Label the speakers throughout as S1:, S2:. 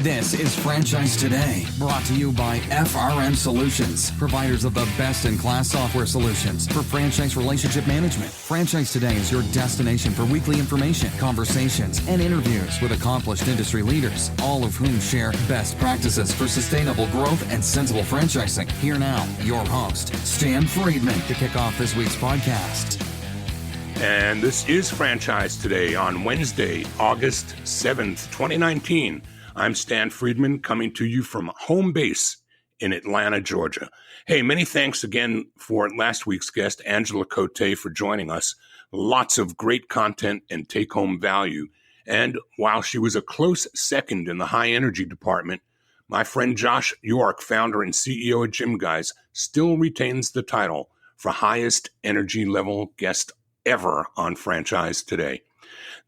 S1: This is Franchise Today, brought to you by FRM Solutions, providers of the best-in-class software solutions for franchise relationship management. Franchise Today is your destination for weekly information, conversations, and interviews with accomplished industry leaders, all of whom share best practices for sustainable growth and sensible franchising. Here now, your host, Stan Friedman, to kick off this week's podcast.
S2: And this is Franchise Today on Wednesday, August 7th, 2019. I'm Stan Friedman coming to you from home base in Atlanta, Georgia. Hey, many thanks again for last week's guest, Angela Cote, for joining us. Lots of great content and take-home value. And while she was a close second in the high energy department, my friend Josh York, founder and CEO of Gym Guys, still retains the title for highest energy level guest ever on Franchise Today.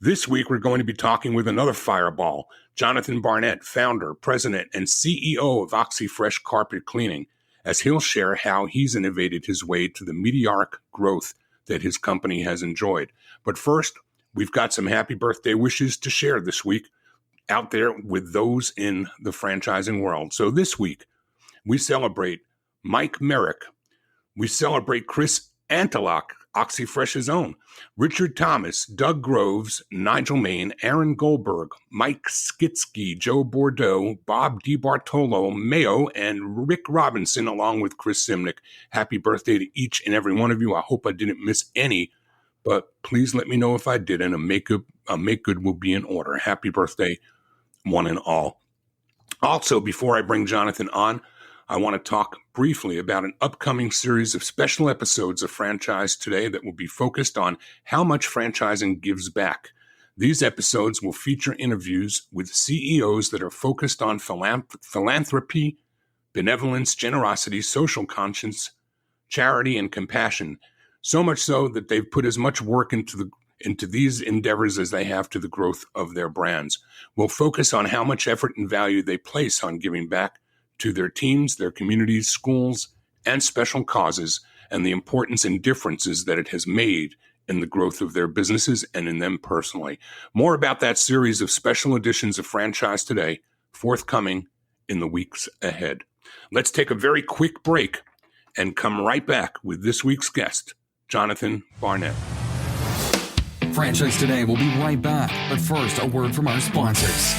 S2: This week, we're going to be talking with another fireball, Jonathan Barnett, founder, president, and CEO of Oxi-Fresh Carpet Cleaning, as he'll share how he's innovated his way to the meteoric growth that his company has enjoyed. But first, we've got some happy birthday wishes to share this week out there with those in the franchising world. So this week, we celebrate Mike Merrick. We celebrate Chris Antelock, Oxi-Fresh's own, Richard Thomas, Doug Groves, Nigel Main, Aaron Goldberg, Mike Skitsky, Joe Bordeaux, Bob DiBartolo, Mayo, and Rick Robinson, along with Chris Simnick. Happy birthday to each and every one of you. I hope I didn't miss any, but please let me know if I did, and a make good will be in order. Happy birthday, one and all. Also, before I bring Jonathan on, I want to talk briefly about an upcoming series of special episodes of Franchise Today that will be focused on how much franchising gives back. These episodes will feature interviews with CEOs that are focused on philanthropy, benevolence, generosity, social conscience, charity, and compassion. So much so that they've put as much work into these endeavors as they have to the growth of their brands. We'll focus on how much effort and value they place on giving back to their teams, their communities, schools, and special causes, and the importance and differences that it has made in the growth of their businesses and in them personally. More about that series of special editions of Franchise Today, forthcoming in the weeks ahead. Let's take a very quick break and come right back with this week's guest, Jonathan Barnett.
S1: Franchise Today will be right back, but first, a word from our sponsors.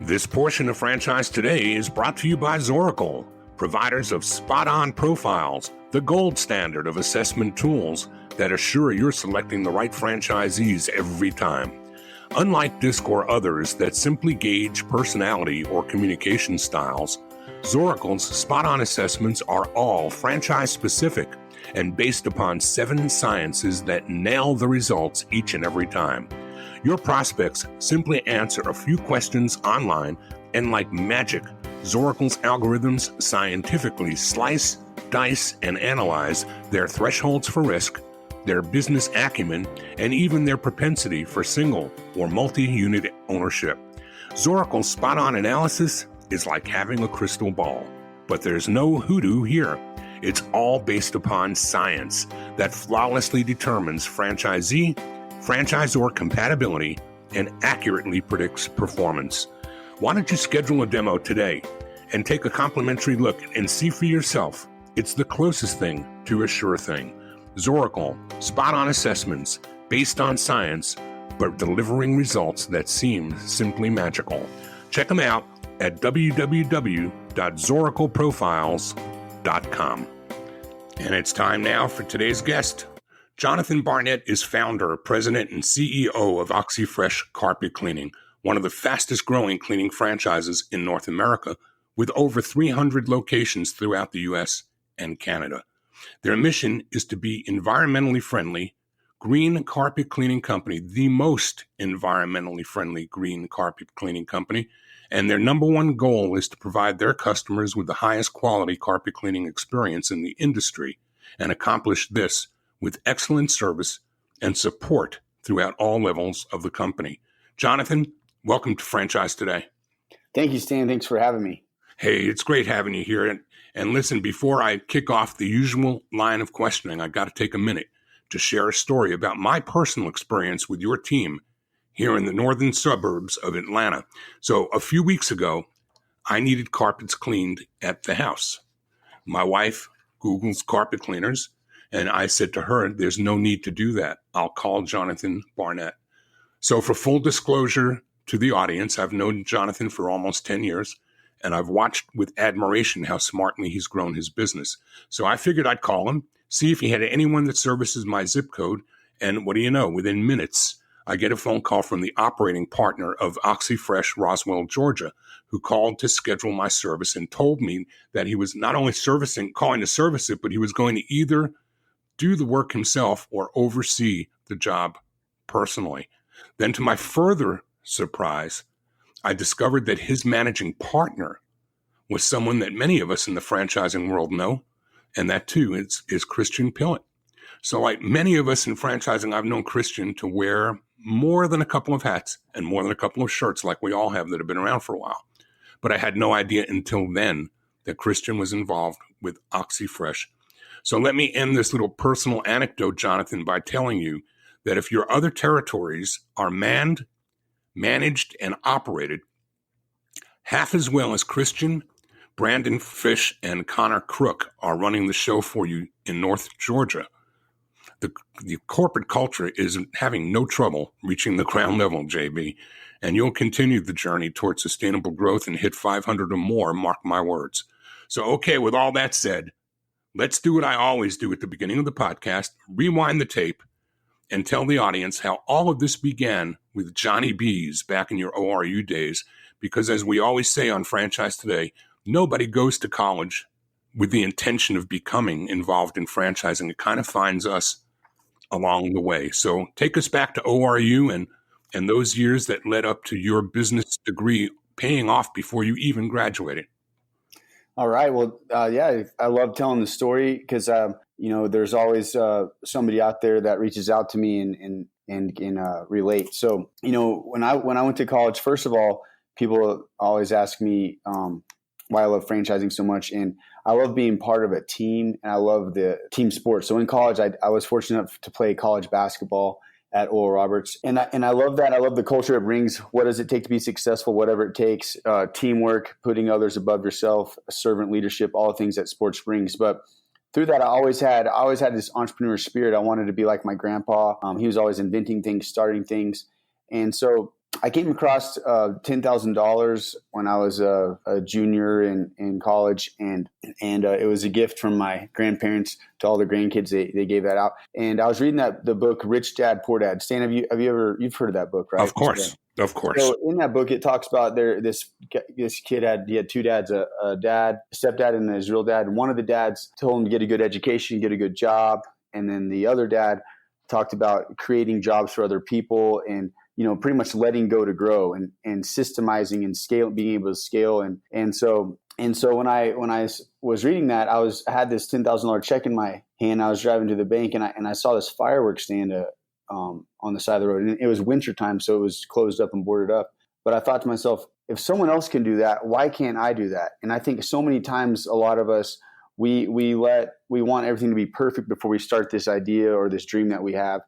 S2: This portion of Franchise Today is brought to you by Zoracle, providers of spot-on profiles, the gold standard of assessment tools that assure you're selecting the right franchisees every time. Unlike DISC or others that simply gauge personality or communication styles, Zoracle's spot-on assessments are all franchise-specific and based upon 7 sciences that nail the results each and every time. Your prospects simply answer a few questions online, and like magic, Zoracle's algorithms scientifically slice, dice, and analyze their thresholds for risk, their business acumen, and even their propensity for single or multi-unit ownership. Zoracle's spot-on analysis is like having a crystal ball, but there's no hoodoo here. It's all based upon science that flawlessly determines franchisor compatibility and accurately predicts performance. Why don't you schedule a demo today and take a complimentary look and see for yourself? It's the closest thing to a sure thing. Zoracle, spot-on assessments based on science, but delivering results that seem simply magical. Check them out at www.zoracleprofiles.com. And it's time now for today's guest. Jonathan Barnett is founder, president, and CEO of Oxi-Fresh Carpet Cleaning, one of the fastest growing cleaning franchises in North America, with over 300 locations throughout the U.S. and Canada. Their mission is to be environmentally friendly, green carpet cleaning company, the most environmentally friendly green carpet cleaning company, and their number one goal is to provide their customers with the highest quality carpet cleaning experience in the industry, and accomplish this with excellent service and support throughout all levels of the company. Jonathan, welcome to Franchise Today.
S3: Thank you, Stan. Thanks for having me.
S2: Hey, it's great having you here. And listen, before I kick off the usual line of questioning, I got to take a minute to share a story about my personal experience with your team here in the northern suburbs of Atlanta. So a few weeks ago, I needed carpets cleaned at the house. My wife Googles carpet cleaners, and I said to her, there's no need to do that. I'll call Jonathan Barnett. So for full disclosure to the audience, I've known Jonathan for almost 10 years, and I've watched with admiration how smartly he's grown his business. So I figured I'd call him, see if he had anyone that services my zip code, and what do you know, within minutes, I get a phone call from the operating partner of Oxi-Fresh, Roswell, Georgia, who called to schedule my service and told me that he was not only calling to service it, but he was going to either do the work himself or oversee the job personally. Then to my further surprise, I discovered that his managing partner was someone that many of us in the franchising world know, and that too is Christian Pillett. So like many of us in franchising, I've known Christian to wear more than a couple of hats and more than a couple of shirts like we all have that have been around for a while. But I had no idea until then that Christian was involved with Oxi-Fresh. So let me end this little personal anecdote, Jonathan, by telling you that if your other territories are manned, managed, and operated half as well as Christian, Brandon Fish, and Connor Crook are running the show for you in North Georgia, the corporate culture is having no trouble reaching the ground level, JB, and you'll continue the journey towards sustainable growth and hit 500 or more, mark my words. So, okay, with all that said, let's do what I always do at the beginning of the podcast, rewind the tape, and tell the audience how all of this began with Johnny B's back in your ORU days, because as we always say on Franchise Today, nobody goes to college with the intention of becoming involved in franchising. It kind of finds us along the way. So take us back to ORU and those years that led up to your business degree paying off before you even graduated.
S3: All right. Well, yeah, I love telling the story because, there's always somebody out there that reaches out to me and can relate. So, when I went to college, first of all, people always ask me why I love franchising so much. And I love being part of a team, and I love the team sport. So in college, I was fortunate enough to play college basketball at Oral Roberts. And I love that. I love the culture it brings. What does it take to be successful? Whatever it takes, teamwork, putting others above yourself, servant leadership, all the things that sports brings. But through that, I always had this entrepreneur spirit. I wanted to be like my grandpa. He was always inventing things, starting things. And so I came across $10,000 when I was a junior in college, and it was a gift from my grandparents to all the grandkids. They gave that out, and I was reading the book Rich Dad Poor Dad. Stan, you've heard of that book, right?
S2: Of course.
S3: So in that book, it talks about this kid had two dads, a stepdad, and his real dad. And one of the dads told him to get a good education, get a good job, and then the other dad talked about creating jobs for other people and pretty much letting go to grow and systemizing and scale, being able to scale. And so when I was reading that, I had this $10,000 check in my hand. I was driving to the bank and I saw this fireworks stand on the side of the road, and it was wintertime, so it was closed up and boarded up. But I thought to myself, if someone else can do that, why can't I do that? And I think so many times, a lot of us, we want everything to be perfect before we start this idea or this dream that we have.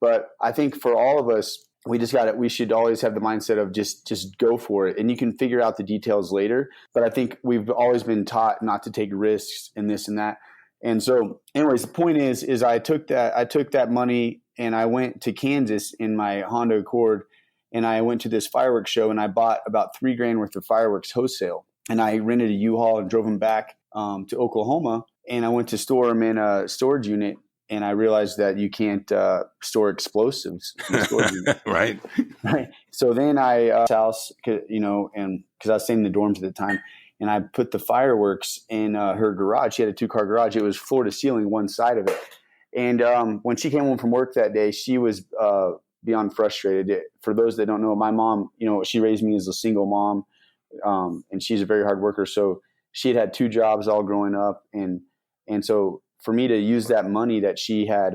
S3: But I think for all of us, we should always have the mindset of just go for it, and you can figure out the details later. But I think we've always been taught not to take risks in this and that. And so anyways, the point is I took that money and I went to Kansas in my Honda Accord, and I went to this fireworks show, and I bought about $3,000 worth of fireworks wholesale, and I rented a U-Haul and drove them back to Oklahoma, and I went to store them in a storage unit. And I realized that you can't store explosives in a storage unit.
S2: Right.
S3: So then I house, and because I was staying in the dorms at the time, and I put the fireworks in her garage. She had a 2-car garage. It was floor to ceiling, one side of it. And when she came home from work that day, she was beyond frustrated. For those that don't know, my mom, she raised me as a single mom, and she's a very hard worker. So she had 2 jobs all growing up, and so for me to use that money that she had,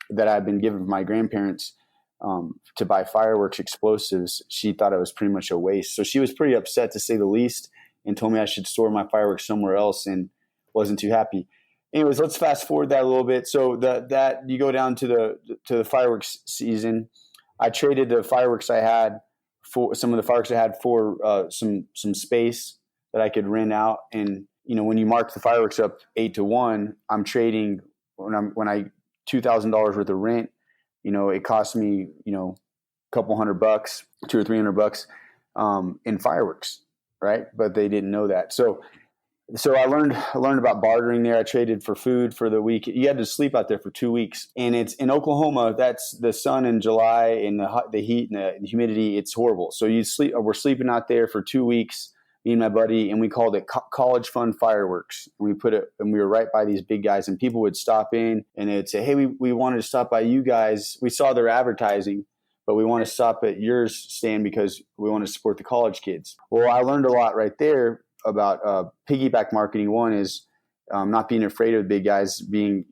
S3: that I'd been given from my grandparents to buy fireworks explosives, she thought it was pretty much a waste. So she was pretty upset, to say the least, and told me I should store my fireworks somewhere else, and wasn't too happy. Anyways, let's fast forward that a little bit. So that you go down to the fireworks season. I traded the fireworks I had for some space that I could rent out. And, when you mark the fireworks up 8-1, I'm trading $2,000 worth of rent, it cost me, a couple $100, $200 or $300, in fireworks. Right. But they didn't know that. So I learned about bartering there. I traded for food for the week. You had to sleep out there for 2 weeks, and it's in Oklahoma. That's the sun in July and the heat and the humidity. It's horrible. So we're sleeping out there for 2 weeks, me and my buddy, and we called it college fund fireworks. And we were right by these big guys, and people would stop in and they'd say, "Hey, we wanted to stop by you guys. We saw their advertising, but we want to stop at yours stand because we want to support the college kids." Well, I learned a lot right there about piggyback marketing. One is not being afraid of the big guys, being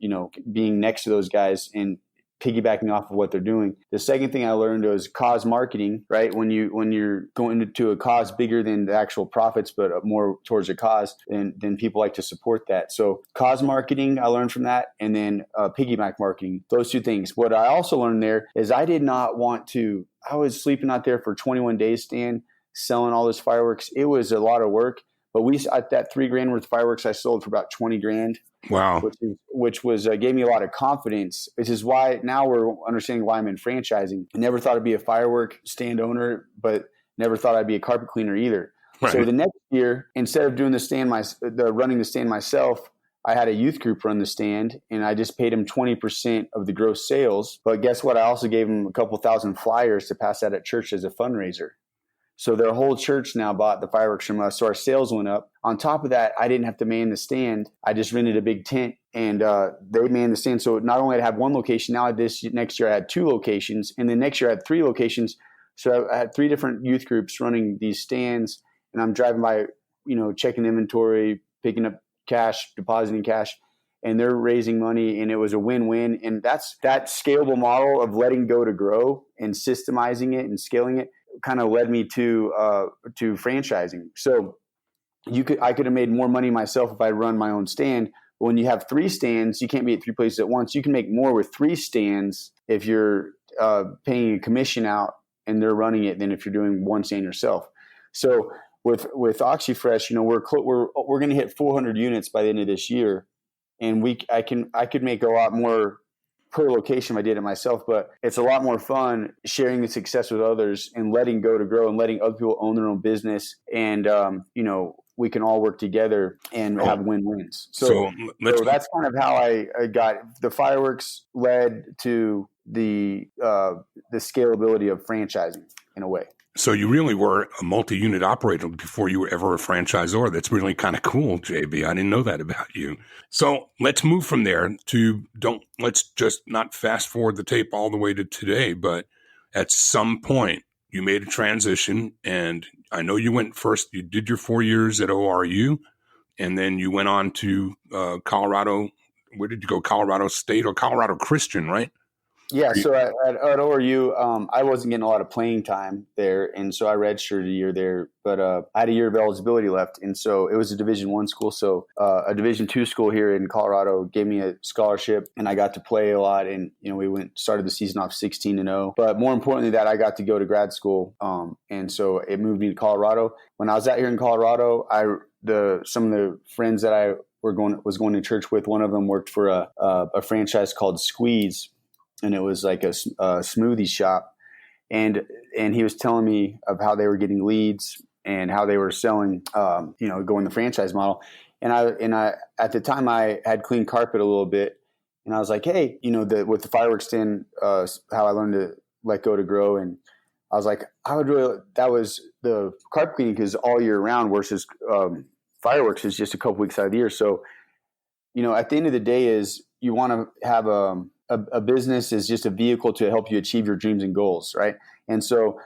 S3: next to those guys and piggybacking off of what they're doing. The second thing I learned was cause marketing, right? When you're going into a cause bigger than the actual profits, but more towards a cause, then people like to support that. So cause marketing, I learned from that. And then piggyback marketing, those two things. What I also learned there is I was sleeping out there for 21 days, Stan, selling all those fireworks. It was a lot of work. But at that $3,000 worth of fireworks, I sold for about $20,000.
S2: Wow.
S3: Which was gave me a lot of confidence, which is why now we're understanding why I'm in franchising. I never thought I'd be a firework stand owner, but never thought I'd be a carpet cleaner either. Right. So the next year, instead of doing running the stand myself, I had a youth group run the stand, and I just paid them 20% of the gross sales. But guess what? I also gave them a couple thousand flyers to pass out at church as a fundraiser. So their whole church now bought the fireworks from us. So our sales went up. On top of that, I didn't have to man the stand. I just rented a big tent, and they manned the stand. So not only did I have one location, now next year I had 2 locations, and then next year I had 3 locations. So I had 3 different youth groups running these stands, and I'm driving by, checking inventory, picking up cash, depositing cash, and they're raising money, and it was a win-win. And that's that scalable model of letting go to grow and systemizing it and scaling it kind of led me to franchising. So I could have made more money myself if I run my own stand. But when you have 3 stands, you can't be at 3 places at once. You can make more with 3 stands if you're paying a commission out and they're running it than if you're doing one stand yourself. So with Oxi-Fresh, we're going to hit 400 units by the end of this year, and I could make a lot more per location if I did it myself, but it's a lot more fun sharing the success with others and letting go to grow and letting other people own their own business. And, we can all work together and have win-wins. So that's kind of how I got the fireworks led to the scalability of franchising in a way.
S2: So you really were a multi-unit operator before you were ever a franchisor. That's really kind of cool, JB. I didn't know that about you. So let's move from there let's just not fast forward the tape all the way to today, but at some point you made a transition, and I know you did your 4 years at ORU, and then you went on to Colorado. Where did you go? Colorado State or Colorado Christian, right?
S3: Yeah, so at ORU, I wasn't getting a lot of playing time there, and so I redshirted a year there. But I had a year of eligibility left, and so it was a Division I school. So a Division II school here in Colorado gave me a scholarship, and I got to play a lot. And we started the season off 16-0. But more importantly, that I got to go to grad school, and so it moved me to Colorado. When I was out here in Colorado, some of the friends that I was going to church with, one of them worked for a franchise called Squeeze. And it was like a smoothie shop, and he was telling me of how they were getting leads and how they were selling, going the franchise model. And I at the time I had cleaned carpet a little bit, and I was like, hey, with the fireworks stand, how I learned to let go to grow, and I was like, that was the carpet cleaning because all year round versus fireworks is just a couple weeks out of the year. So, at the end of the day, is you want to have a business is just a vehicle to help you achieve your dreams and goals, right? And so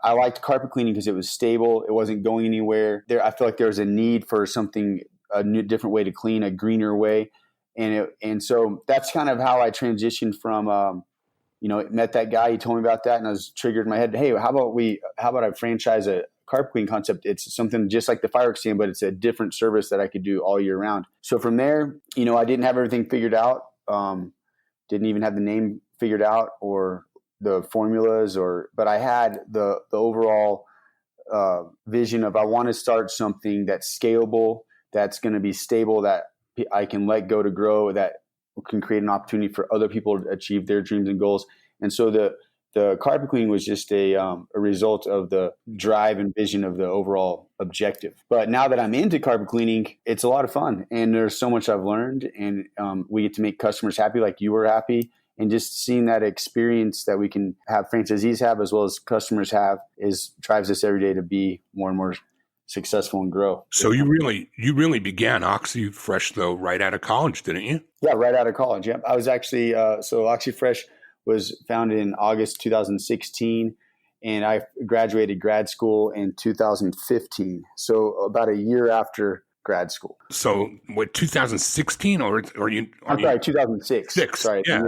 S3: I liked carpet cleaning because it was stable. It wasn't going anywhere. I feel like there was a need for a new, different way to clean, a greener way. And so that's kind of how I transitioned from, met that guy. He told me about that, and I was triggered in my head. Hey, how about I franchise a carpet cleaning concept? It's something just like the fireworks stand, but it's a different service that I could do all year round. So from there, I didn't have everything figured out. Didn't even have the name figured out or the formulas but I had the overall vision of I want to start something that's scalable, that's going to be stable, that I can let go to grow, that can create an opportunity for other people to achieve their dreams and goals. And so the carpet cleaning was just a result of the drive and vision of the overall objective. But now that I'm into carpet cleaning, it's a lot of fun, and there's so much I've learned, and we get to make customers happy like you were happy. And just seeing that experience that we can have franchisees have as well as customers have drives us every day to be more and more successful and grow.
S2: So you really began Oxi-Fresh though right out of college, didn't you?
S3: Yeah, right out of college. Yeah, I was actually so Oxi-Fresh was founded in August 2016, and I graduated grad school in 2015. So about a year after grad school.
S2: So what, 2016 or you?
S3: I'm sorry, 2006. Sorry,
S2: yeah.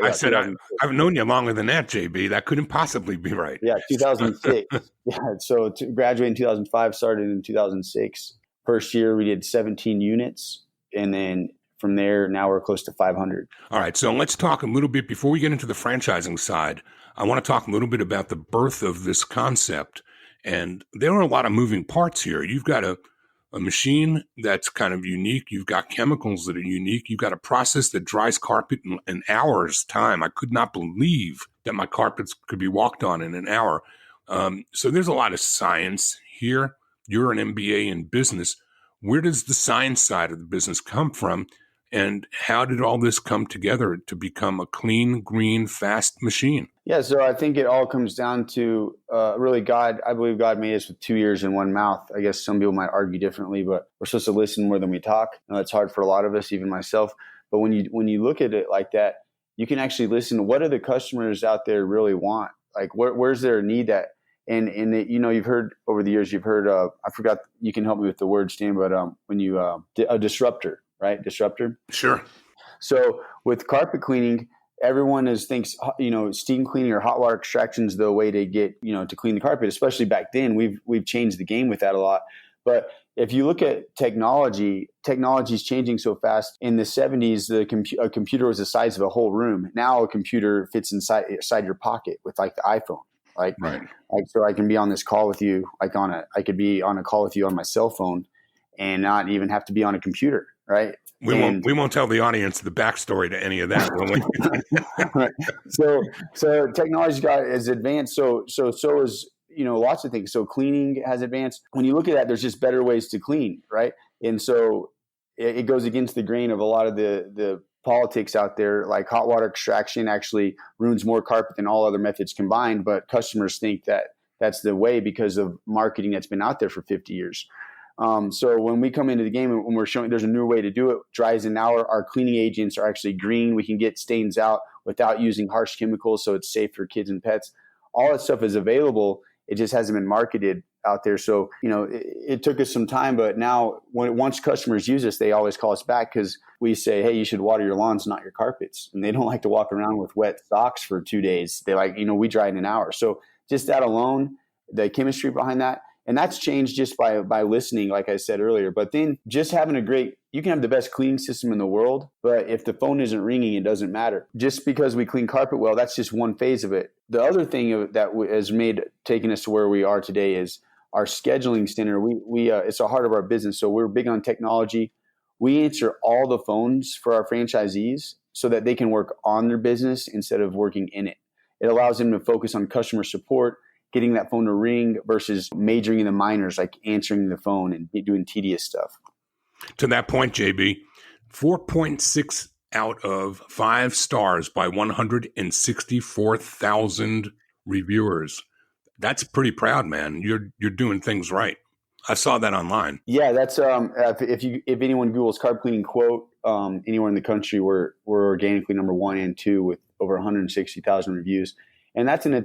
S2: I said I've known you longer than that, JB. That couldn't possibly be right.
S3: Yeah, 2006. Yeah, so to graduate in 2005, started in 2006. First year we did 17 units, and then from there now we're close to 500.
S2: All right, so let's talk a little bit before we get into the franchising side. I want to talk a little bit about the birth of this concept, and there are a lot of moving parts here. You've got a machine that's kind of unique. You've got chemicals that are unique. You've got a process that dries carpet in an hour's time. I could not believe that my carpets could be walked on in an hour. So there's a lot of science here. You're an MBA in business. Where does the science side of the business come from? And how did all this come together to become a clean, green, fast machine?
S3: Yeah, so I think it all comes down to really God. I believe God made us with 2 ears and 1 mouth. I guess some people might argue differently, but we're supposed to listen more than we talk. It's hard for a lot of us, even myself. But when you look at it like that, you can actually listen to what do the customers out there really want? Like where's their need at? And you've heard over the years, I forgot, you can help me with the word, Stan, but when you a disruptor. Right? Disruptor.
S2: Sure.
S3: So with carpet cleaning, everyone thinks, steam cleaning or hot water extraction is the way to get, to clean the carpet, especially back then. We've changed the game with that a lot. But if you look at technology is changing so fast. In the 70s, a computer was the size of a whole room. Now a computer fits inside your pocket with like the iPhone. Right. Like, so I can be on this call with you, I could be on a call with you on my cell phone and not even have to be on a computer. Right.
S2: We won't tell the audience the backstory to any of that, will we?
S3: Right. So technology is advanced. So is, lots of things. So cleaning has advanced. When you look at that, there's just better ways to clean. Right. And so it goes against the grain of a lot of the politics out there. Like hot water extraction actually ruins more carpet than all other methods combined. But customers think that that's the way because of marketing that's been out there for 50 years. So when we come into the game and when we're showing there's a new way to do it, dries an hour, our cleaning agents are actually green. We can get stains out without using harsh chemicals, so it's safe for kids and pets. All that stuff is available. It just hasn't been marketed out there. So, it took us some time, but now once customers use us, they always call us back because we say, hey, you should water your lawns, not your carpets. And they don't like to walk around with wet socks for 2 days. They like, we dry in an hour. So just that alone, the chemistry behind that, and that's changed just by listening, like I said earlier. But then just having you can have the best cleaning system in the world, but if the phone isn't ringing, it doesn't matter. Just because we clean carpet well, that's just one phase of it. The other thing that has taken us to where we are today is our scheduling center. It's the heart of our business. So we're big on technology. We answer all the phones for our franchisees so that they can work on their business instead of working in it. It allows them to focus on customer support, getting that phone to ring versus majoring in the minors, like answering the phone and doing tedious stuff.
S2: To that point, JB, 4.6 out of 5 stars by 164,000 reviewers. That's pretty proud, man. You're doing things right. I saw that online.
S3: Yeah, that's if anyone Googles carpet cleaning quote anywhere in the country, we're organically number 1 and 2 with over 160,000 reviews. And that's a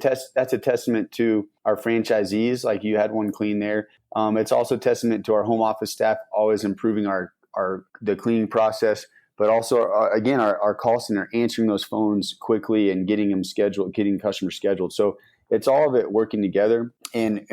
S3: testament to our franchisees. Like you had one clean there. It's also a testament to our home office staff always improving the cleaning process, but also again our call center answering those phones quickly and getting them scheduled, getting customers scheduled. So it's all of it working together. And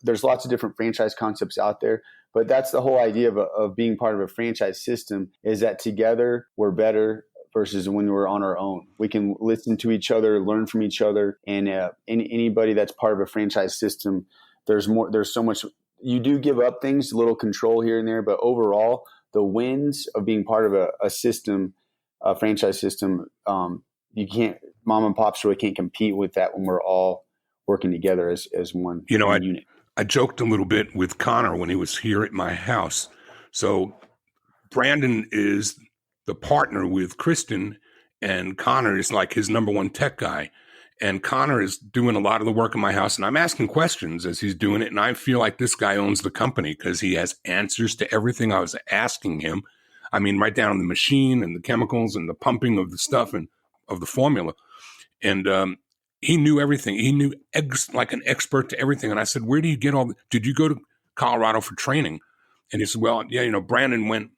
S3: there's lots of different franchise concepts out there, but that's the whole idea of being part of a franchise system is that together we're better versus when we're on our own. We can listen to each other, learn from each other, and anybody that's part of a franchise system, there's so much. You do give up things, a little control here and there, but overall, the wins of being part of a system, a franchise system, you can't. Mom and pops really can't compete with that when we're all working together as one, one unit.
S2: I joked a little bit with Connor when he was here at my house. So Brandon is the partner with Kristen, and Connor is like his number one tech guy. And Connor is doing a lot of the work in my house, and I'm asking questions as he's doing it. And I feel like this guy owns the company because he has answers to everything I was asking him. I mean, right down to the machine and the chemicals and the pumping of the stuff and of the formula. And he knew everything. He knew like an expert to everything. And I said, where do you get all did you go to Colorado for training? And he said, well, yeah, Brandon went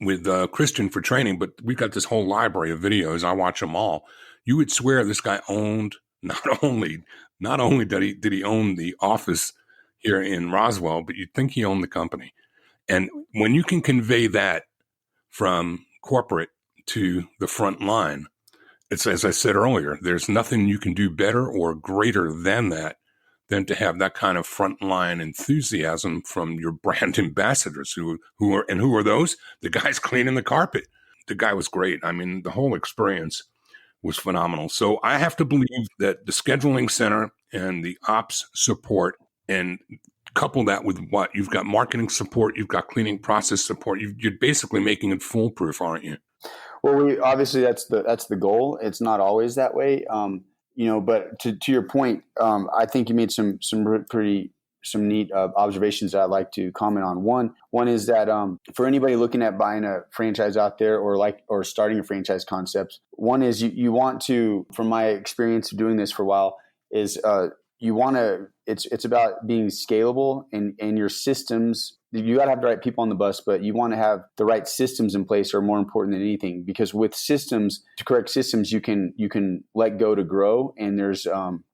S2: with Christian for training, but we got this whole library of videos. I watch them all. You would swear this guy owned not only did he own the office here in Roswell, but you'd think he owned the company. And when you can convey that from corporate to the front line, it's, as I said earlier, there's nothing you can do better or greater than that, than to have that kind of frontline enthusiasm from your brand ambassadors who are those? The guys cleaning the carpet. The guy was great. I mean, the whole experience was phenomenal. So I have to believe that the scheduling center and the ops support, and couple that with what you've got, marketing support, you've got cleaning process support. You're basically making it foolproof, aren't you?
S3: Well, obviously that's the goal. It's not always that way, But to your point, I think you made some neat observations that I'd like to comment on. One is that for anybody looking at buying a franchise out there or starting a franchise concept, one is you want to, from my experience of doing this for a while, is you want to. It's about being scalable and your systems. You got to have the right people on the bus, but you want to have the right systems in place are more important than anything, because with systems, to correct systems, you can let go to grow. And there's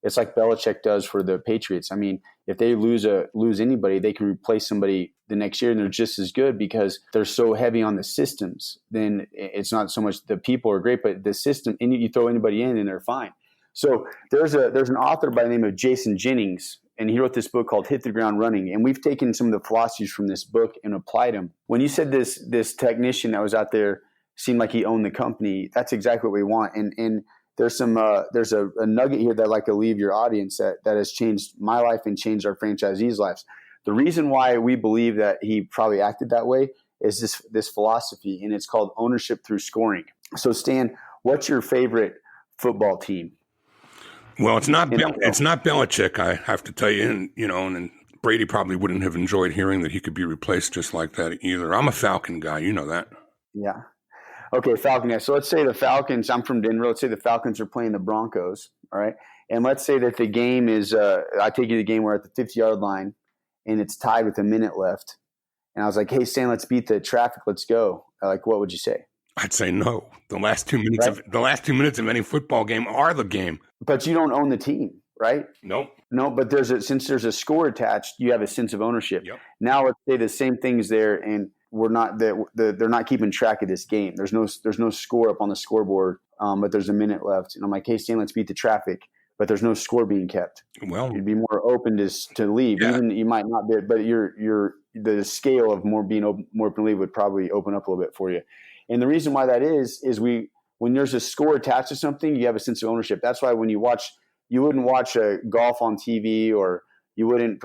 S3: it's like Belichick does for the Patriots. I mean, if they lose anybody, they can replace somebody the next year and they're just as good because they're so heavy on the systems. Then it's not so much the people are great, but the system, and you throw anybody in and they're fine. So there's an author by the name of Jason Jennings, and he wrote this book called Hit the Ground Running. And we've taken some of the philosophies from this book and applied them. When you said this technician that was out there seemed like he owned the company, that's exactly what we want. And there's a nugget here that I'd like to leave your audience that has changed my life and changed our franchisees' lives. The reason why we believe that he probably acted that way is this philosophy, and it's called ownership through scoring. So Stan, what's your favorite football team?
S2: Well, it's not Belichick, I have to tell you, and Brady probably wouldn't have enjoyed hearing that he could be replaced just like that either. I'm a Falcon guy, you know that.
S3: Yeah. Okay, Falcon. So let's say the Falcons. I'm from Denver. Let's say the Falcons are playing the Broncos. All right, and let's say that the game is. I take you to the game. We're at the 50-yard line, and it's tied with a minute left. And I was like, "Hey, Stan, let's beat the traffic. Let's go." Like, what would you say?
S2: I'd say no. The last 2 minutes of any football game are the game.
S3: But you don't own the team, right?
S2: Nope.
S3: No, but since there's a score attached, you have a sense of ownership.
S2: Yep.
S3: Now let's say the same thing's there, and we're not they're not keeping track of this game. There's no score up on the scoreboard, but there's a minute left, and I'm like, hey Stan, let's beat the traffic. But there's no score being kept.
S2: Well,
S3: you'd be more open to leave. Yeah. Even you might not be, but the scale of more open to leave would probably open up a little bit for you. And the reason why that is when there's a score attached to something, you have a sense of ownership. That's why when you wouldn't watch a golf on TV, or you wouldn't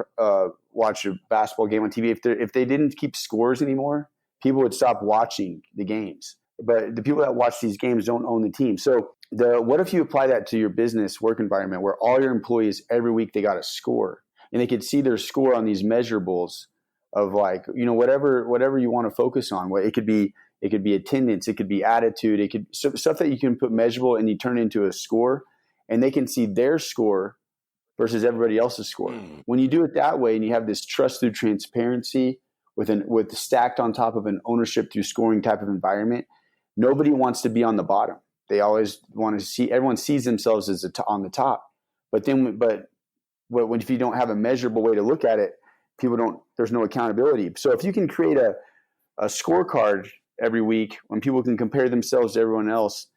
S3: watch a basketball game on TV if they didn't keep scores anymore. People would stop watching the games. But the people that watch these games don't own the team. So what if you apply that to your business work environment, where all your employees every week they got a score, and they could see their score on these measurables of whatever you want to focus on. It could be attendance, it could be attitude, it could stuff that you can put measurable and you turn into a score, and they can see their score versus everybody else's score. When you do it that way, and you have this trust through transparency with stacked on top of an ownership through scoring type of environment, nobody wants to be on the bottom. They always want to see, everyone sees themselves as on the top. But if you don't have a measurable way to look at it, there's no accountability. So if you can create a scorecard every week, when people can compare themselves to everyone else,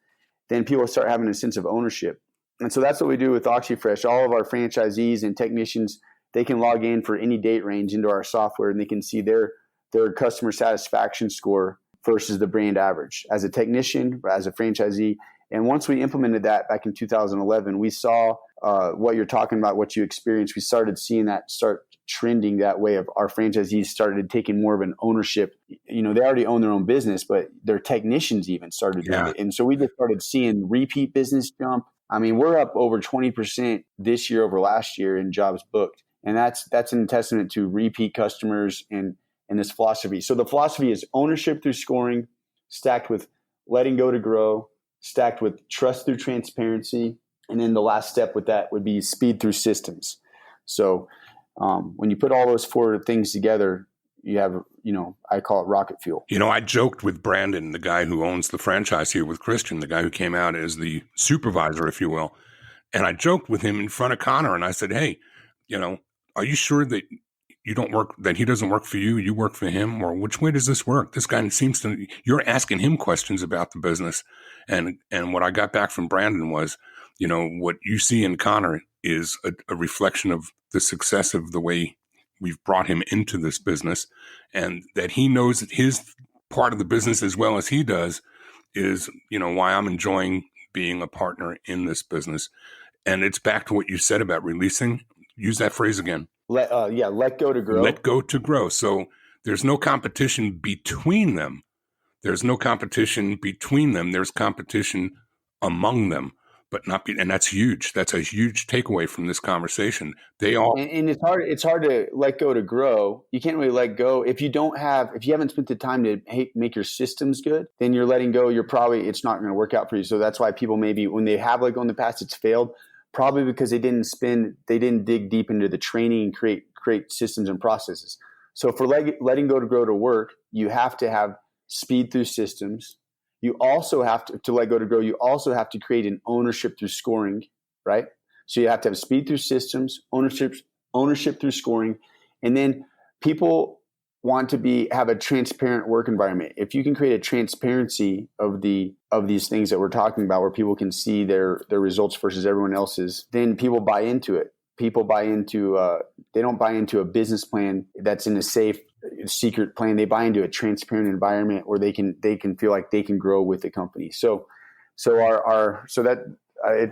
S3: then people start having a sense of ownership. And so that's what we do with Oxi-Fresh. All of our franchisees and technicians, they can log in for any date range into our software, and they can see their customer satisfaction score versus the brand average as a technician, as a franchisee. And once we implemented that back in 2011, we saw what you're talking about, what you experienced. We started seeing that start trending that way. Of our franchisees started taking more of an ownership. They already own their own business, but their technicians even started doing it. And so we just started seeing repeat business jump. I mean, we're up over 20% this year over last year in jobs booked. And that's a testament to repeat customers and this philosophy. So the philosophy is ownership through scoring, stacked with letting go to grow, stacked with trust through transparency. And then the last step with that would be speed through systems. So when you put all those four things together, you have, I call it rocket fuel.
S2: I joked with Brandon, the guy who owns the franchise here with Christian, the guy who came out as the supervisor, if you will. And I joked with him in front of Connor, and I said, hey, are you sure that that he doesn't work for you, you work for him? Or which way does this work? This guy you're asking him questions about the business. And what I got back from Brandon was, what you see in Connor is a reflection of the success of the way we've brought him into this business, and that he knows that his part of the business as well as he does is, why I'm enjoying being a partner in this business. And it's back to what you said about releasing. Use that phrase again.
S3: Let go to grow.
S2: Let go to grow. So there's no competition between them. There's competition among them, but and that's huge. That's a huge takeaway from this conversation.
S3: And it's hard to let go to grow. You can't really let go if you haven't spent the time to make your systems good, then you're letting go. It's not going to work out for you. So that's why people maybe when they have let go in the past, it's failed. Probably because they didn't dig deep into the training and create systems and processes. So for letting go to grow to work, you have to have speed through systems. You also have to let go to grow. You also have to create an ownership through scoring, right? So you have to have speed through systems, ownership through scoring, and then people want to have a transparent work environment. If you can create a transparency of these things that we're talking about, where people can see their results versus everyone else's, then people buy into it. People buy into they don't buy into a business plan that's in a safe, secret plan. They buy into a transparent environment where they can feel like they can grow with the company.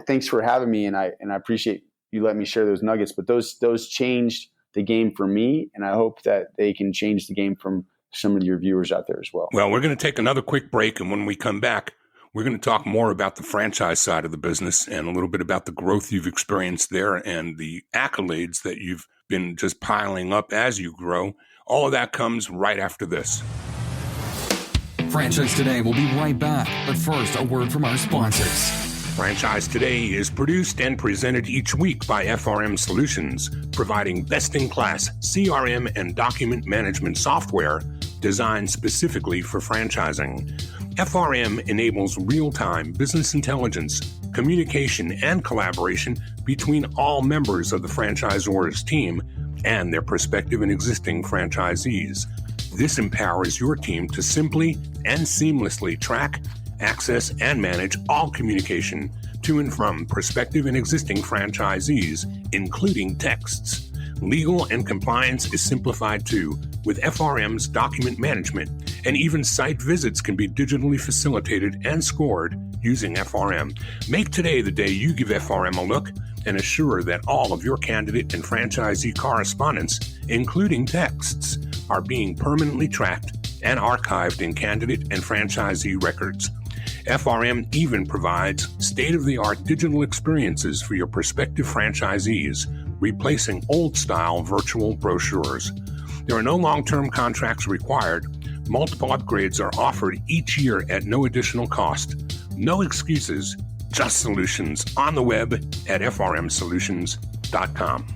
S3: Thanks for having me, and I appreciate you letting me share those nuggets. But those changed the game for me, and I hope that they can change the game from some of your viewers out there as well.
S2: Well, we're going to take another quick break, and when we come back, we're going to talk more about the franchise side of the business and a little bit about the growth you've experienced there and the accolades that you've been just piling up as you grow. All of that comes right after this.
S1: Franchise Today will be right back, but first, a word from our sponsors.
S2: Franchise Today is produced and presented each week by FRM Solutions, providing best-in-class CRM and document management software designed specifically for franchising. FRM enables real-time business intelligence, communication, and collaboration between all members of the franchisor's team and their prospective and existing franchisees. This empowers your team to simply and seamlessly track, access, and manage all communication to and from prospective and existing franchisees, including texts. Legal and compliance is simplified too, with FRM's document management, and even site visits can be digitally facilitated and scored using FRM. Make today the day you give FRM a look and assure that all of your candidate and franchisee correspondence, including texts, are being permanently tracked and archived in candidate and franchisee records. FRM even provides state-of-the-art digital experiences for your prospective franchisees, replacing old-style virtual brochures. There are no long-term contracts required. Multiple upgrades are offered each year at no additional cost. No excuses, just solutions on the web at frmsolutions.com.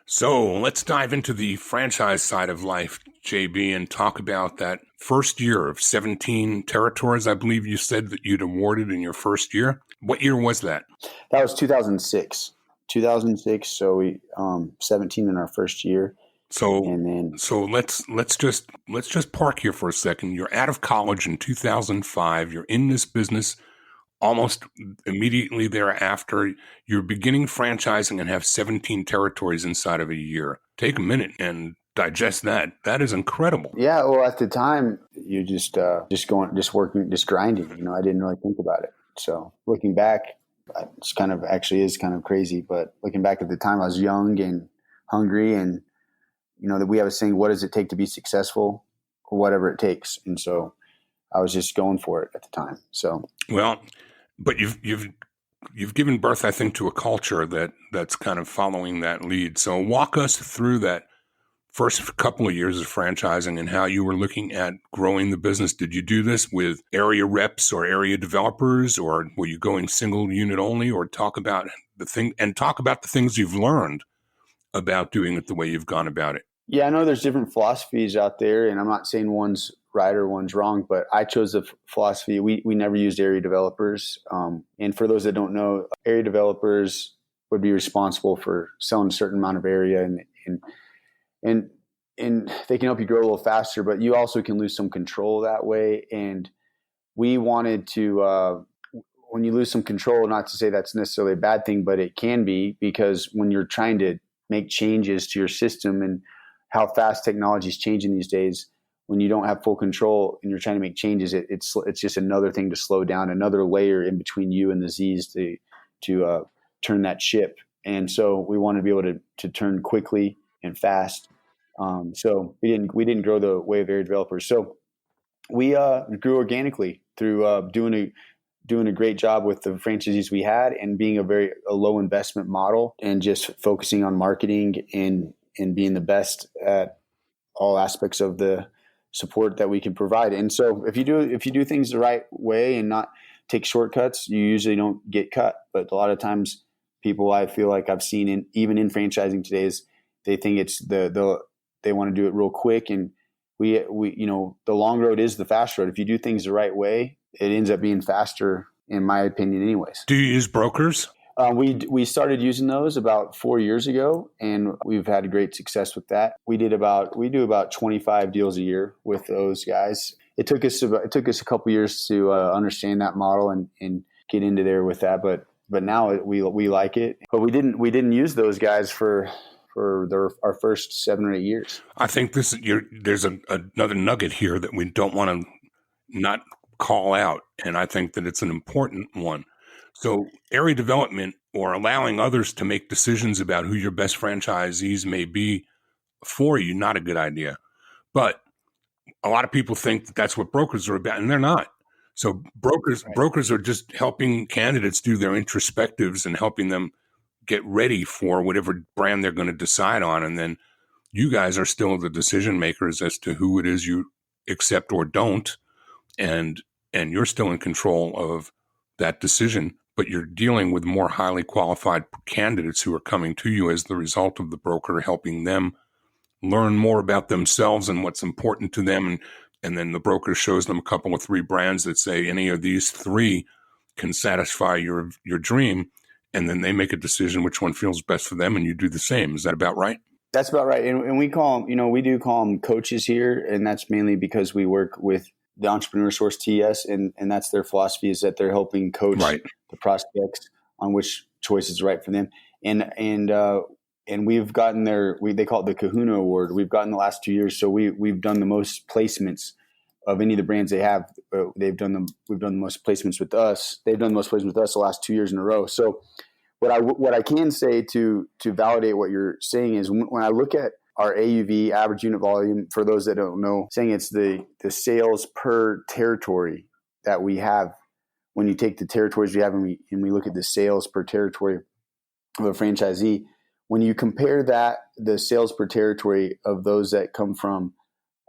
S2: So let's dive into the franchise side of life, JB, and talk about that first year of 17 territories. I believe you said that you'd awarded in your first year. What year was that?
S3: That was 2006. So we 17 in our first year.
S2: So,
S3: And then,
S2: so let's just park here for a second. You're out of college in 2005. You're in this business almost immediately thereafter. You're beginning franchising and have 17 territories inside of a year. Take a minute and digest that. That is incredible.
S3: yeah, well, at the time, you just working, just grinding. You know, I didn't really think about it. So looking back, it's kind of actually is kind of crazy. But looking back at the time, I was young and hungry, and you know that we have a saying, "What does it take to be successful?" Or whatever it takes. And so I was just going for it at the time. So
S2: well, but you've given birth, I think, to a culture that's kind of following that lead. So walk us through that first couple of years of franchising and how you were looking at growing the business. Did you do this with area reps or area developers, or were you going single unit only? Or talk about the things you've learned about doing it the way you've gone about it.
S3: yeah, I know there's different philosophies out there, and I'm not saying one's right or one's wrong, but I chose the philosophy. We never used area developers. And for those that don't know, area developers would be responsible for selling a certain amount of area, and they can help you grow a little faster, but you also can lose some control that way. And we wanted to, when you lose some control, not to say that's necessarily a bad thing, but it can be, because when you're trying to make changes to your system and how fast technology is changing these days, when you don't have full control and you're trying to make changes, it's just another thing to slow down, another layer in between you and the Z's to turn that ship. And so we want to be able to turn quickly and fast. So we didn't grow the way of area developers. So we grew organically through doing a great job with the franchisees we had, and being a low investment model, and just focusing on marketing and being the best at all aspects of the support that we can provide. And so if you do things the right way and not take shortcuts, you usually don't get cut. But a lot of times people, I feel like I've seen even in franchising today, is they think it's they want to do it real quick. And we the long road is the fast road. If you do things the right way, it ends up being faster, in my opinion, anyways.
S2: Do you use brokers?
S3: We started using those about 4 years ago, and we've had great success with that. We do about 25 deals a year with those guys. It took us a couple years to understand that model and get into there with that, but now we like it. But we didn't use those guys for our first 7 or 8 years.
S2: I think there's another nugget here that we don't want to not call out, and I think that it's an important one. So area development, or allowing others to make decisions about who your best franchisees may be for you, not a good idea. But a lot of people think that that's what brokers are about, and they're not. So brokers are just helping candidates do their introspectives and helping them get ready for whatever brand they're going to decide on. And then you guys are still the decision makers as to who it is you accept or don't. And you're still in control of that decision, but you're dealing with more highly qualified candidates who are coming to you as the result of the broker helping them learn more about themselves and what's important to them. And then the broker shows them a couple of 3 brands that say any of these 3 can satisfy your dream. And then they make a decision which one feels best for them, and you do the same. Is that about right?
S3: That's about right. And we call them, we do call them coaches here. And that's mainly because we work with the Entrepreneur Source TS, and that's their philosophy, is that they're helping coach the prospects on which choice is right for them. And we've gotten they call it the Kahuna Award. We've gotten the last 2 years. So we've done the most placements of any of the brands they have. We've done the most placements with us. They've done the most placements with us the last 2 years in a row. So what I can say to validate what you're saying is, when I look at our AUV, average unit volume, for those that don't know, saying it's the sales per territory that we have. When you take the territories we have and we look at the sales per territory of a franchisee, when you compare the sales per territory of those that come from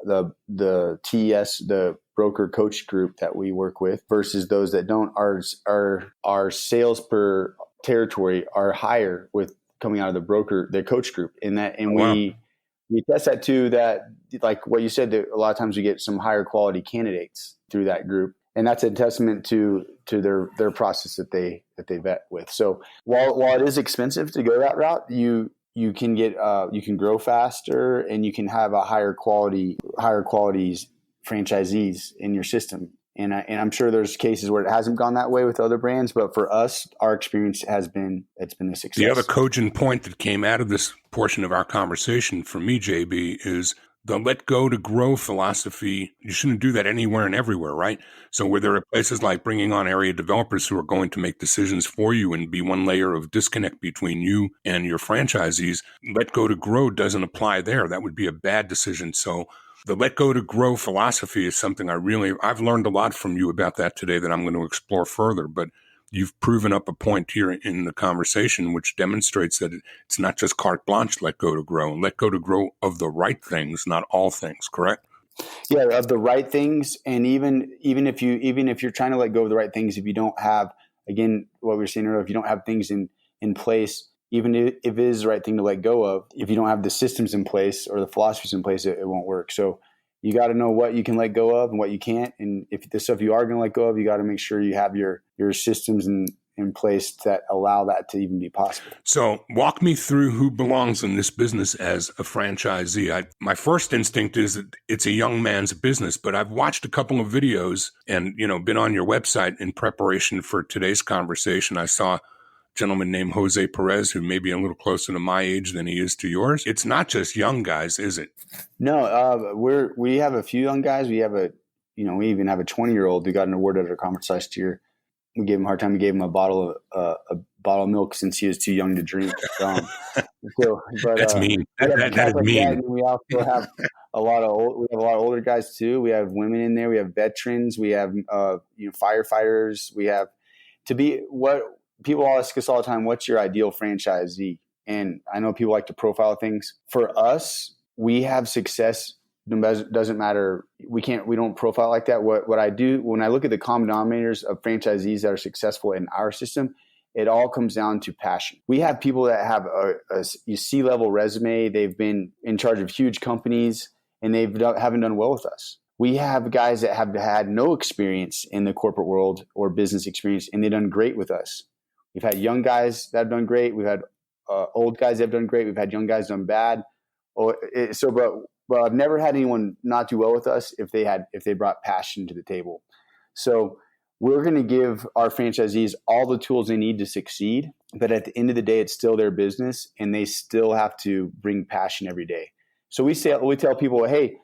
S3: the TES, the broker coach group that we work with, versus those that don't, our sales per territory are higher with coming out of the coach group. We test that too, that like what you said, that a lot of times we get some higher quality candidates through that group. And that's a testament to their process that they vet with. So while it is expensive to go that route, you you can get you can grow faster, and you can have a higher qualities franchisees in your system. And I'm sure there's cases where it hasn't gone that way with other brands, but for us, our experience it's been a success.
S2: The other cogent point that came out of this portion of our conversation for me, JB, is the let go to grow philosophy. You shouldn't do that anywhere and everywhere, right? So where there are places like bringing on area developers who are going to make decisions for you and be one layer of disconnect between you and your franchisees, let go to grow doesn't apply there. That would be a bad decision. So the let go to grow philosophy is something I've learned a lot from you about that today that I'm going to explore further. But you've proven up a point here in the conversation which demonstrates that it's not just carte blanche, let go to grow, and let go to grow of the right things, not all things, correct?
S3: Yeah, of the right things. And even if you're trying to let go of the right things, if you don't have, again, what we were saying earlier, if you don't have things in place, even if it is the right thing to let go of, if you don't have the systems in place or the philosophies in place, it won't work. So you got to know what you can let go of and what you can't. And if the stuff you are going to let go of, you got to make sure you have your systems in place that allow that to even be possible.
S2: So walk me through who belongs in this business as a franchisee. My first instinct is that it's a young man's business, but I've watched a couple of videos and, been on your website in preparation for today's conversation. I saw gentleman named Jose Perez, who may be a little closer to my age than he is to yours. It's not just young guys, is it?
S3: No, we have a few young guys. We have we even have a 20-year-old who got an award at our conference last year. We gave him a hard time. We gave him a bottle of milk since he was too young to drink.
S2: That's mean. That is mean.
S3: And we also have a lot of older guys too. We have women in there. We have veterans. We have firefighters. We have what people ask us all the time, what's your ideal franchisee? And I know people like to profile things. For us, we have success. Doesn't matter. We don't profile like that. What I do when I look at the common denominators of franchisees that are successful in our system, it all comes down to passion. We have people that have a C-level resume. They've been in charge of huge companies and haven't done well with us. We have guys that have had no experience in the corporate world or business experience, and they've done great with us. We've had young guys that have done great. We've had old guys that have done great. We've had young guys done bad. But I've never had anyone not do well with us if they brought passion to the table. So we're going to give our franchisees all the tools they need to succeed. But at the end of the day, it's still their business, and they still have to bring passion every day. So we tell people, hey,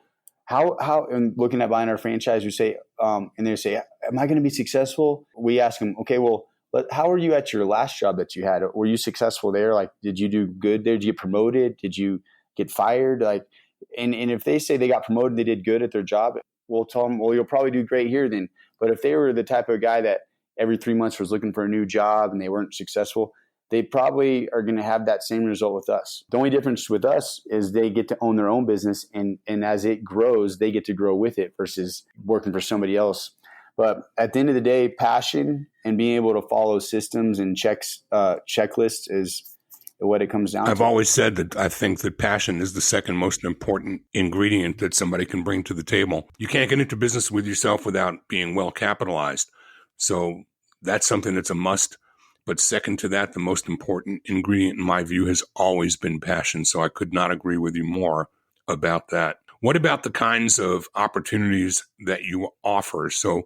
S3: how and looking at buying our franchise, we say, and they say, am I going to be successful? We ask them, okay, well, but how were you at your last job that you had? Were you successful there? Like, did you do good there? Did you get promoted? Did you get fired? Like, and if they say they got promoted, they did good at their job, we'll tell them, well, you'll probably do great here then. But if they were the type of guy that every 3 months was looking for a new job and they weren't successful, they probably are going to have that same result with us. The only difference with us is they get to own their own business, and as it grows, they get to grow with it versus working for somebody else. But at the end of the day, passion and being able to follow systems and checklists is what it comes down to.
S2: I've always said that I think that passion is the second most important ingredient that somebody can bring to the table. You can't get into business with yourself without being well capitalized. So that's something that's a must. But second to that, the most important ingredient in my view has always been passion. So I could not agree with you more about that. What about the kinds of opportunities that you offer? So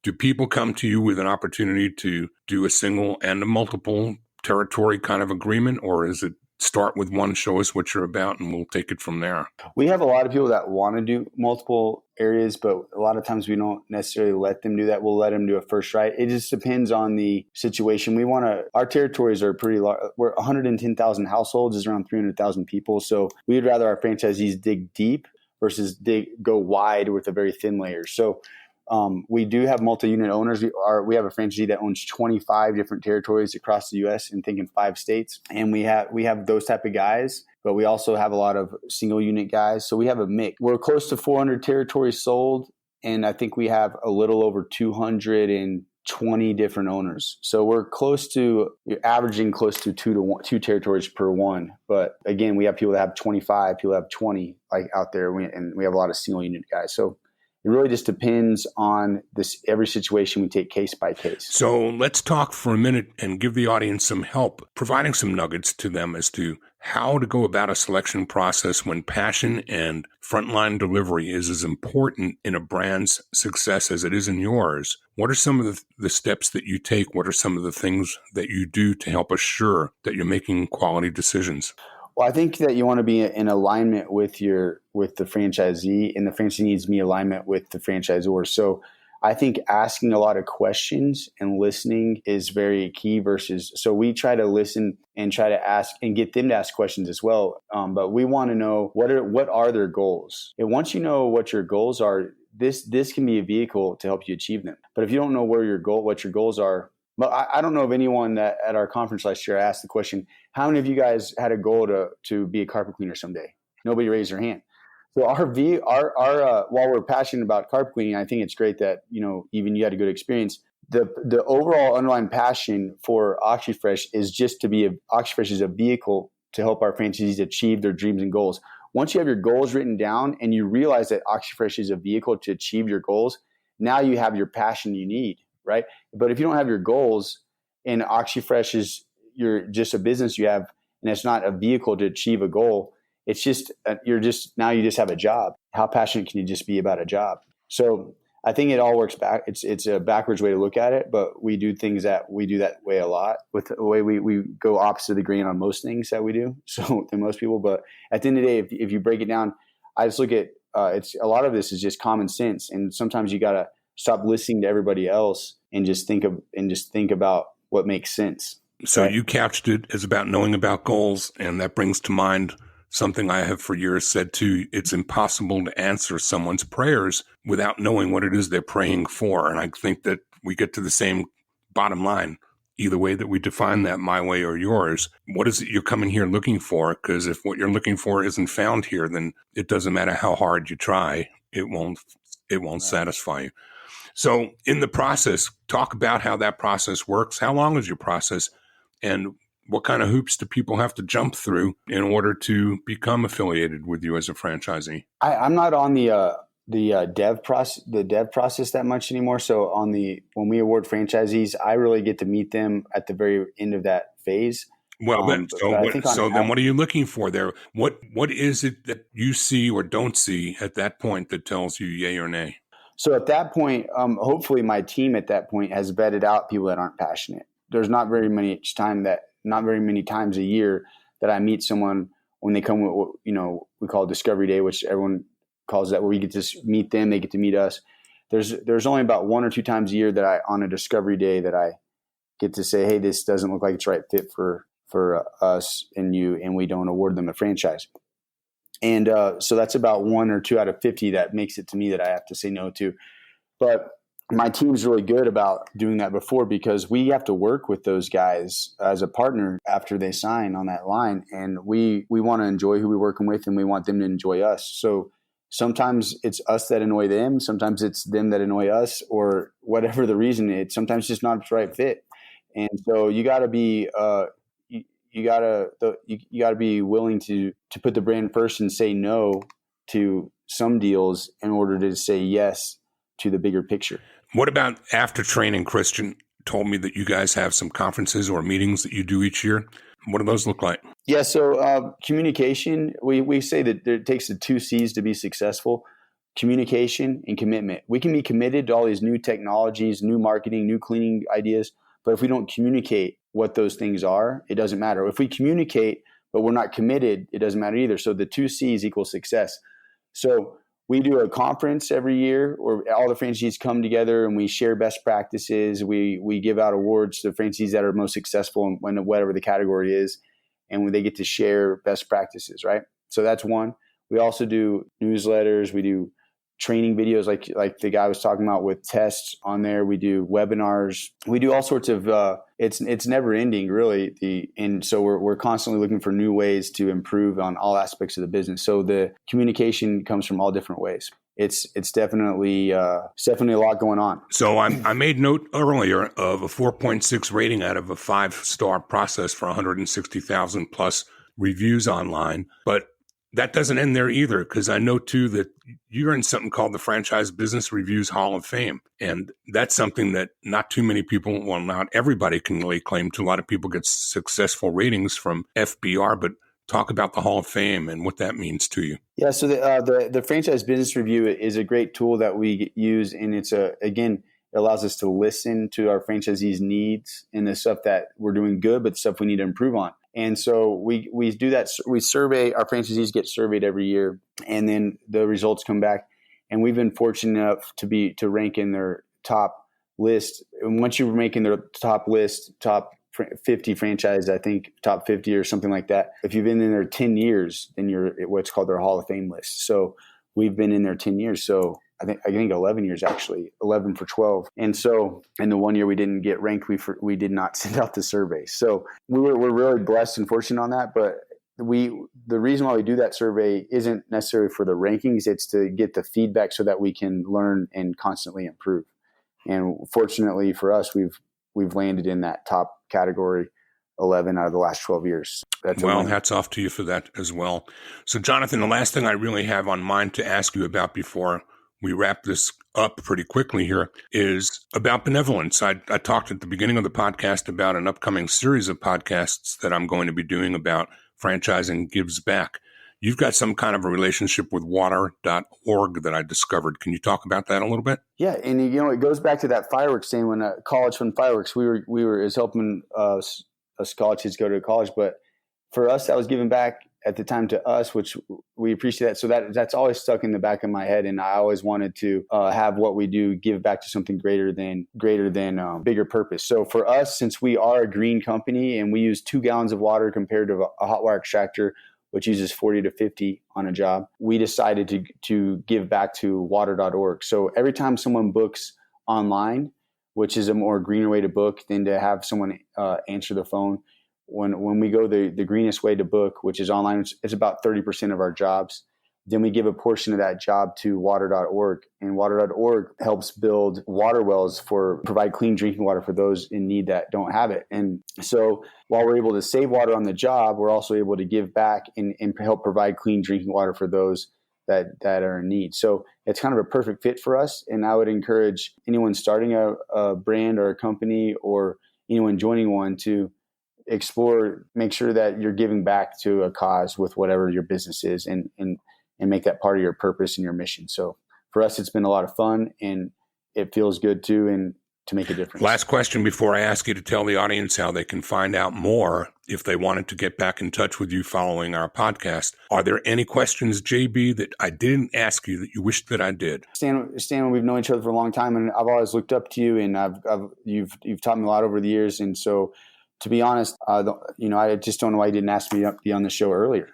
S2: do people come to you with an opportunity to do a single and a multiple territory kind of agreement, or is it start with one, show us what you're about, and we'll take it from there? We
S3: have a lot of people that want to do multiple areas, but a lot of times we don't necessarily let them do that. We'll let them do it first, right? It just depends on the situation. Our territories are pretty large. We're 110,000 households, is around 300,000 people. So we'd rather our franchisees dig deep versus go wide with a very thin layer. So we do have multi-unit owners. We have a franchisee that owns 25 different territories across the U.S. and in 5 states. And we have those type of guys, but we also have a lot of single unit guys. So we have a mix. We're close to 400 territories sold, and I think we have a little over 220 different owners. So we're averaging close to 2 territories per one. But again, we have people that have 25, people that have 20 like out there, and we have a lot of single unit guys. So it really just depends on every situation. We take case by case.
S2: So let's talk for a minute and give the audience some help, providing some nuggets to them as to how to go about a selection process when passion and frontline delivery is as important in a brand's success as it is in yours. What are some of the steps that you take? What are some of the things that you do to help assure that you're making quality decisions?
S3: Well, I think that you want to be in alignment with the franchisee, and the franchisee needs to be in alignment with the franchisor. So I think asking a lot of questions and listening is very key so we try to listen and try to ask and get them to ask questions as well. But we want to know what are their goals. And once you know what your goals are, this can be a vehicle to help you achieve them. But if you don't know what your goals are, but I don't know of anyone that at our conference last year, I asked the question, how many of you guys had a goal to be a carpet cleaner someday? Nobody raised their hand. So while we're passionate about carpet cleaning, I think it's great that, even you had a good experience. The overall underlying passion for Oxi-Fresh is just Oxi-Fresh is a vehicle to help our franchisees achieve their dreams and goals. Once you have your goals written down and you realize that Oxi-Fresh is a vehicle to achieve your goals, now you have your passion you need, right? But if you don't have your goals and Oxi-Fresh you're just a business you have, and it's not a vehicle to achieve a goal, it's just you just have a job. How passionate can you just be about a job? So I think it all works back. It's a backwards way to look at it, but we do that way a lot. With the way we go opposite of the grain on most things that we do, so than most people. But at the end of the day, if you break it down, I just look at it's a lot of this is just common sense, and sometimes you gotta stop listening to everybody else and just think about what makes sense.
S2: So you couched it as about knowing about goals, and that brings to mind something I have for years said too. It's impossible to answer someone's prayers without knowing what it is they're praying for. And I think that we get to the same bottom line, either way that we define that, my way or yours. What is it you're coming here looking for? Because if what you're looking for isn't found here, then it doesn't matter how hard you try. It won't satisfy you. So in the process, talk about how that process works. How long is your process? And what kind of hoops do people have to jump through in order to become affiliated with you as a franchisee?
S3: I'm not on the dev process that much anymore. So when we award franchisees, I really get to meet them at the very end of that phase.
S2: Well, then what are you looking for there? What is it that you see or don't see at that point that tells you yay or nay?
S3: So at that point, hopefully my team at that point has vetted out people that aren't passionate. There's not very many times a year that I meet someone when they come with what, we call Discovery Day, which everyone calls that, where we get to meet them, they get to meet us. There's only about 1 or 2 times a year that on a Discovery Day that I get to say, hey, this doesn't look like it's the right fit for us and you, and we don't award them a franchise. And so that's about 1 or 2 out of 50 that makes it to me that I have to say no to. But my team's really good about doing that before, because we have to work with those guys as a partner after they sign on that line. And we want to enjoy who we're working with, and we want them to enjoy us. So sometimes it's us that annoy them. Sometimes it's them that annoy us, or whatever the reason. It's sometimes just not the right fit. And so you got to be you gotta be willing to put the brand first and say no to some deals in order to say yes to the bigger picture.
S2: What about after training? Christian told me that you guys have some conferences or meetings that you do each year. What do those look like?
S3: Yeah, so communication, we say that it takes the 2 C's to be successful: communication and commitment. We can be committed to all these new technologies, new marketing, new cleaning ideas, but if we don't communicate what those things are, it doesn't matter. If we communicate, but we're not committed, it doesn't matter either. So the 2 C's equal success. So we do a conference every year where all the franchisees come together and we share best practices. We give out awards to the franchisees that are most successful in whatever the category is, and when they get to share best practices, right? So that's one. We also do newsletters. We do training videos like the guy was talking about with tests on there. We do webinars. We do all sorts of it's never ending, really. And so we're constantly looking for new ways to improve on all aspects of the business. So the communication comes from all different ways. It's definitely a lot going on.
S2: So I made note earlier of a 4.6 rating out of a 5-star process for 160,000 plus reviews online, but that doesn't end there either, because I know, too, that you're in something called the Franchise Business Reviews Hall of Fame. And that's something that not too many people, well, not everybody can lay claim to. A lot of people get successful ratings from FBR, but talk about the Hall of Fame and what that means to you.
S3: Yeah, so the franchise business review is a great tool that we use, and it allows us to listen to our franchisees' needs and the stuff that we're doing good, but the stuff we need to improve on. And so we do that. We survey, our franchisees get surveyed every year, and then the results come back. And we've been fortunate enough to rank in their top list. And once you're making their top list, top 50 franchise, I think top 50 or something like that. If you've been in there 10 years, then you're what's called their Hall of Fame list. So we've been in there 10 years. So I think 11 years, actually, 11 for 12. And so in the 1 year we didn't get ranked, we did not send out the survey. So we're really blessed and fortunate on that. But the reason why we do that survey isn't necessarily for the rankings. It's to get the feedback so that we can learn and constantly improve. And fortunately for us, we've landed in that top category 11 out of the last 12 years.
S2: Hats off to you for that as well. So Jonathan, the last thing I really have on mind to ask you about before we wrap this up pretty quickly here is about benevolence. I talked at the beginning of the podcast about an upcoming series of podcasts that I'm going to be doing about franchising gives back. You've got some kind of a relationship with water.org that I discovered. Can you talk about that a little bit?
S3: Yeah. And it goes back to that fireworks thing when college fund fireworks, we were helping us college kids go to college. But for us, that was giving back at the time to us, which we appreciate that. So that's always stuck in the back of my head. And I always wanted to have what we do give back to something greater than bigger purpose. So for us, since we are a green company and we use 2 gallons of water compared to a hot wire extractor, which uses 40 to 50 on a job, we decided to give back to water.org. So every time someone books online, which is a more greener way to book than to have someone answer the phone, when we go the greenest way to book, which is online, it's about 30% of our jobs. Then we give a portion of that job to water.org, and water.org helps build water wells provide clean drinking water for those in need that don't have it. And so while we're able to save water on the job, we're also able to give back and help provide clean drinking water for those that are in need. So it's kind of a perfect fit for us. And I would encourage anyone starting a brand or a company or anyone joining one to explore, make sure that you're giving back to a cause with whatever your business is and make that part of your purpose and your mission. So for us, it's been a lot of fun and it feels good too, and to make a difference.
S2: Last question before I ask you to tell the audience how they can find out more if they wanted to get back in touch with you following our podcast. Are there any questions, JB, that I didn't ask you that you wished that I did?
S3: Stan, we've known each other for a long time, and I've always looked up to you, and you've taught me a lot over the years. And so, to be honest, I just don't know why you didn't ask me to be on the show earlier.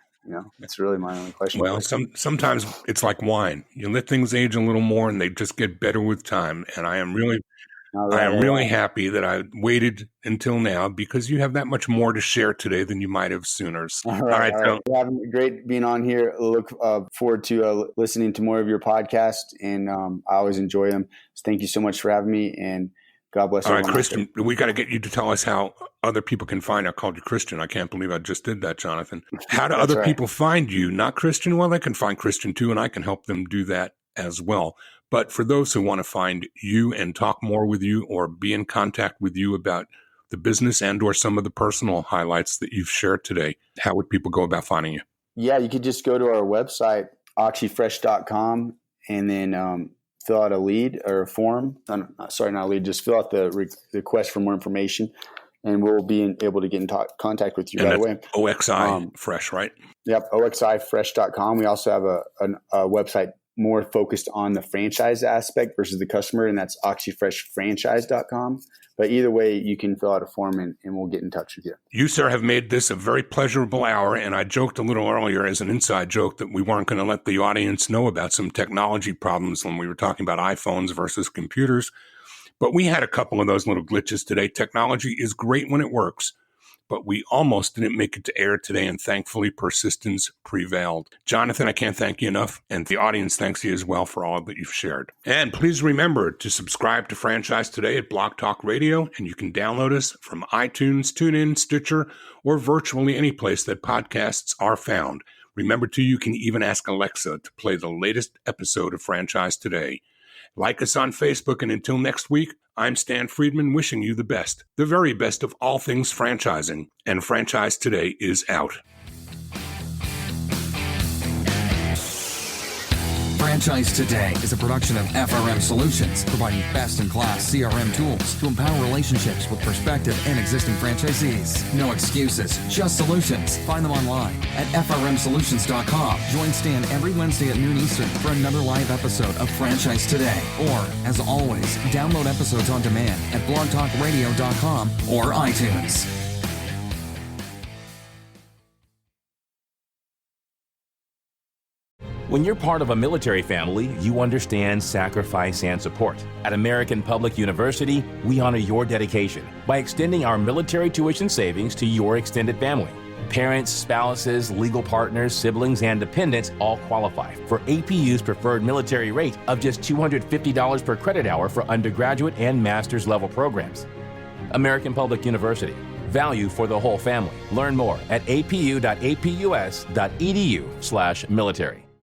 S3: That's really my only question.
S2: Well, sometimes it's like wine. You let things age a little more, and they just get better with time. And I am really happy that I waited until now because you have that much more to share today than you might have sooner.
S3: All right. Great being on here. Look forward to listening to more of your podcast, and I always enjoy them. So thank you so much for having me, and God bless everyone.
S2: All right, Christian, we got to get you to tell us how other people can find you. I called you Christian. I can't believe I just did that, Jonathan. How do other people find you? Not Christian? Well, they can find Christian too, and I can help them do that as well. But for those who want to find you and talk more with you or be in contact with you about the business and or some of the personal highlights that you've shared today, how would people go about finding you?
S3: Yeah, you could just go to our website, Oxi-Fresh.com, and then fill out a lead or a form. Not a lead, just fill out the request for more information, and we'll be able to get in contact with you right away.
S2: OXI Fresh, right?
S3: Yep, OXIFresh.com. We also have a website more focused on the franchise aspect versus the customer, and that's OxiFreshFranchise.com. But either way, you can fill out a form and we'll get in touch with you.
S2: You, sir, have made this a very pleasurable hour, and I joked a little earlier as an inside joke that we weren't going to let the audience know about some technology problems when we were talking about iPhones versus computers. But we had a couple of those little glitches today. Technology is great when it works, but we almost didn't make it to air today, and thankfully persistence prevailed. Jonathan, I can't thank you enough, and the audience thanks you as well for all that you've shared. And please remember to subscribe to Franchise Today at Blog Talk Radio, and you can download us from iTunes, TuneIn, Stitcher, or virtually any place that podcasts are found. Remember, too, you can even ask Alexa to play the latest episode of Franchise Today. Like us on Facebook, and until next week, I'm Stan Friedman, wishing you the best, the very best of all things franchising. And Franchise Today is out.
S1: Franchise Today is a production of FRM Solutions, providing best-in-class CRM tools to empower relationships with prospective and existing franchisees. No excuses, just solutions. Find them online at frmsolutions.com. Join Stan every Wednesday at noon Eastern for another live episode of Franchise Today. Or, as always, download episodes on demand at blogtalkradio.com or iTunes.
S4: When you're part of a military family, you understand sacrifice and support. At American Public University, we honor your dedication by extending our military tuition savings to your extended family. Parents, spouses, legal partners, siblings, and dependents all qualify for APU's preferred military rate of just $250 per credit hour for undergraduate and master's level programs. American Public University. Value for the whole family. Learn more at apu.apus.edu/military.